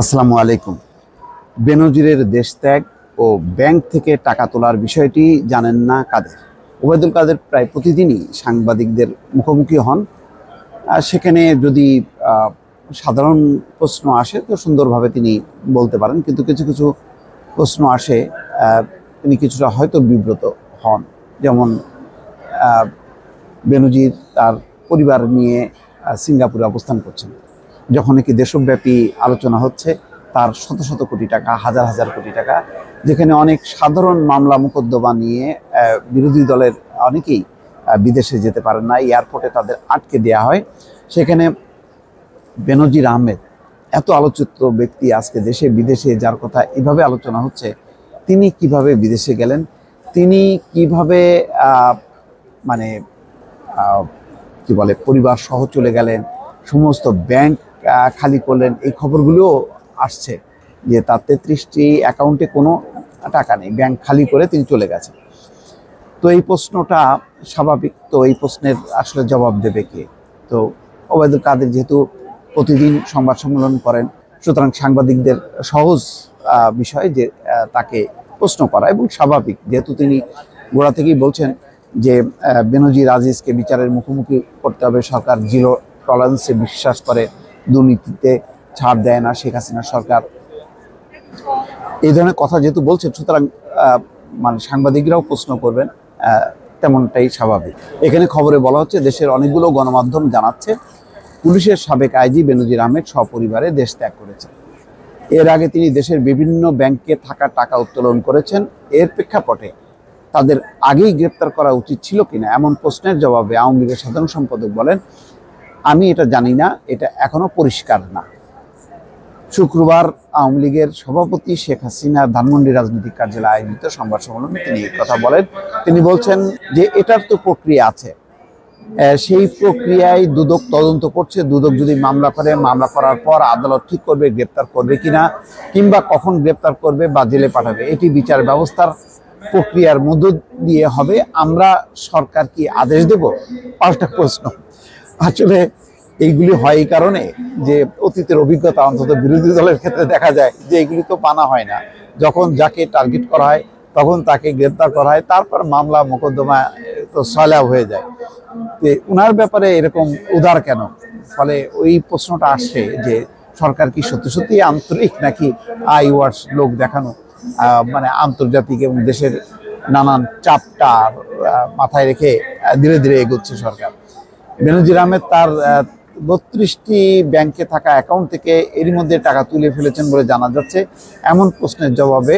আসসালামু আলাইকুম। বেনজিরের দেশত্যাগ ও ব্যাংক থেকে টাকা তোলার বিষয়টি জানেন না কাদের। ওবায়দুল কাদের প্রায় প্রতিদিনই সাংবাদিকদের মুখোমুখি হন। সেখানে যদি সাধারণ প্রশ্ন আসে তো সুন্দরভাবে তিনি বলতে পারেন, কিন্তু কিছু কিছু প্রশ্ন আসে তিনি কিছুটা হয়তো বিব্রত হন। যেমন বেনজির তার পরিবার নিয়ে সিঙ্গাপুরে অবস্থান করছেন, যখন নাকি দেশব্যাপী আলোচনা হচ্ছে তার শত শত কোটি টাকা, হাজার হাজার কোটি টাকা, যেখানে অনেক সাধারণ মামলা মোকদ্দমা নিয়ে বিরোধী দলের অনেকেই বিদেশে যেতে পারেন না, এয়ারপোর্টে তাদের আটকে দেওয়া হয়। সেখানে বেনজির আহমেদ, এত আলোচিত ব্যক্তি, আজকে দেশে বিদেশে যার কথা এভাবে আলোচনা হচ্ছে, তিনি কিভাবে বিদেশে গেলেন, তিনি কিভাবে মানে কি বলে পরিবার সহ চলে গেলেন, সমস্ত ব্যাংক খালি করলেন, এই খবরগুলোও আসছে যে তার 33টি অ্যাকাউন্টে কোনো টাকা নেই, ব্যাংক খালি করে তিনি চলে গেছেন। তো এই প্রশ্নটা স্বাভাবিক, তো এই প্রশ্নের আসলে জবাব দেবে কে? তো ওবায়দুল কাদের যেহেতু প্রতিদিন সংবাদ সম্মেলন করেন, সুতরাং সাংবাদিকদের সহজ বিষয় যে তাকে প্রশ্ন করা, এবং স্বাভাবিক যেহেতু তিনি গোড়া থেকেই বলছেন যে বেনজির আজিজকে বিচারের মুখোমুখি করতে হবে, সরকার জিরো টলারেন্সে বিশ্বাস করে, দুর্নীতিতে ছাড় দেয় না শেখ হাসিনার সরকার, এই ধরনের কথা যেহেতু বলছেন, সুতরাং সাংবাদিকরাও প্রশ্ন করবেন, তেমনটাই স্বাভাবিক। এখানে খবরে বলা হচ্ছে দেশের অনেকগুলো গণমাধ্যম জানাচ্ছে পুলিশের সাবেক আইজি বেনজির আহমেদ সপরিবারে দেশ ত্যাগ করেছেন। এর আগে তিনি দেশের বিভিন্ন ব্যাংকে থাকা টাকা উত্তোলন করেছেন। এর প্রেক্ষাপটে তাদের আগেই গ্রেপ্তার করা উচিত ছিল কিনা, এমন প্রশ্নের জবাবে আওয়ামী লীগের সাধারণ সম্পাদক বলেন, আমি এটা জানি না, এটা এখনো পরিষ্কার না। শুক্রবার আওয়ামী লীগের সভাপতি শেখ হাসিনা ধানমন্ডি রাজনৈতিক কার্যালয়ে আয়োজিত সংবাদ সম্মেলনে তিনি কথা বলেন। তিনি বলছেন যে এটার তো প্রক্রিয়া আছে, সেই প্রক্রিয়ায় দুদক তদন্ত করছে। দুদক যদি মামলা করে, মামলা করার পর আদালত ঠিক করবে গ্রেপ্তার করবে কিনা, কিংবা কখন গ্রেপ্তার করবে বা জেলে পাঠাবে, এটি বিচার ব্যবস্থার প্রক্রিয়ার মধ্য দিয়ে হবে। আমরা সরকার কি আদেশ দেব? পাল্টা প্রশ্ন। আসলে এইগুলি হয় এই কারণে যে অতীতের অভিজ্ঞতা, অন্তত বিরোধী দলের ক্ষেত্রে দেখা যায় যে এগুলি তো মানা হয় না। যখন যাকে টার্গেট করা হয় তখন তাকে গ্রেপ্তার করা হয়, তারপর মামলা মোকদ্দমা তো সয়লাভ হয়ে যায়। উনার ব্যাপারে এরকম উদার কেন? ফলে ওই প্রশ্নটা আসে যে সরকার কি সত্যি সত্যি আন্তরিক, নাকি আই ওয়াশ লোক দেখানো, আন্তর্জাতিক এবং দেশের নানান চাপটা মাথায় রেখে ধীরে ধীরে এগোচ্ছে সরকার। বেনজির আহমেদ তার 32টি ব্যাংকে থাকা অ্যাকাউন্ট থেকে এরই মধ্যে টাকা তুলে ফেলেছেন বলে জানা যাচ্ছে। এমন প্রশ্নের জবাবে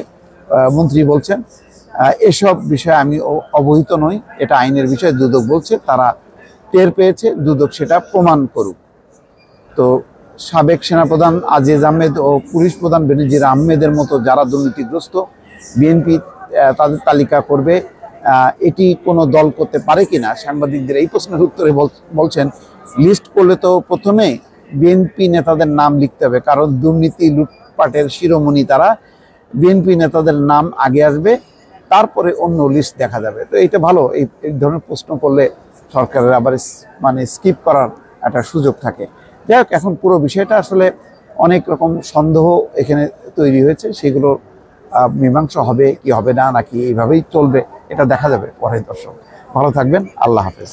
মন্ত্রী বলছেন, এসব বিষয়ে আমি অবহিত নই, এটা আইনের বিষয়, দুদক বলছে তারা টের পেয়েছে, দুদক সেটা প্রমাণ করুক। তো সাবেক সেনাপ্রধান আজিজ আহমেদ ও পুলিশ প্রধান বেনজির আহমেদের মতো যারা দুর্নীতিগ্রস্ত, বিএনপি তাদের তালিকা করবে, এটি কোনো দল করতে পারে কিনা? সাংবাদিকদের এই প্রশ্নের উত্তরে বলছেন, লিস্ট করলে তো প্রথমে বিএনপি নেতাদের নাম লিখতে হবে, কারণ দুর্নীতি লুটপাটের শিরোমণি তারা। বিএনপি নেতাদের নাম আগে আসবে, তারপরে অন্য লিস্ট দেখা যাবে। তো এটা ভালো, এই ধরনের প্রশ্ন করলে সরকারের আবার স্কিপ করার একটা সুযোগ থাকে। যাই হোক, এখন পুরো বিষয়টা আসলে অনেক রকম সন্দেহ এখানে তৈরি হয়েছে, সেগুলো মীমাংসা হবে কি হবে না, নাকি এইভাবেই চলবে, এটা দেখা যাবে পরে। দর্শক ভালো থাকবেন, আল্লাহ হাফেজ।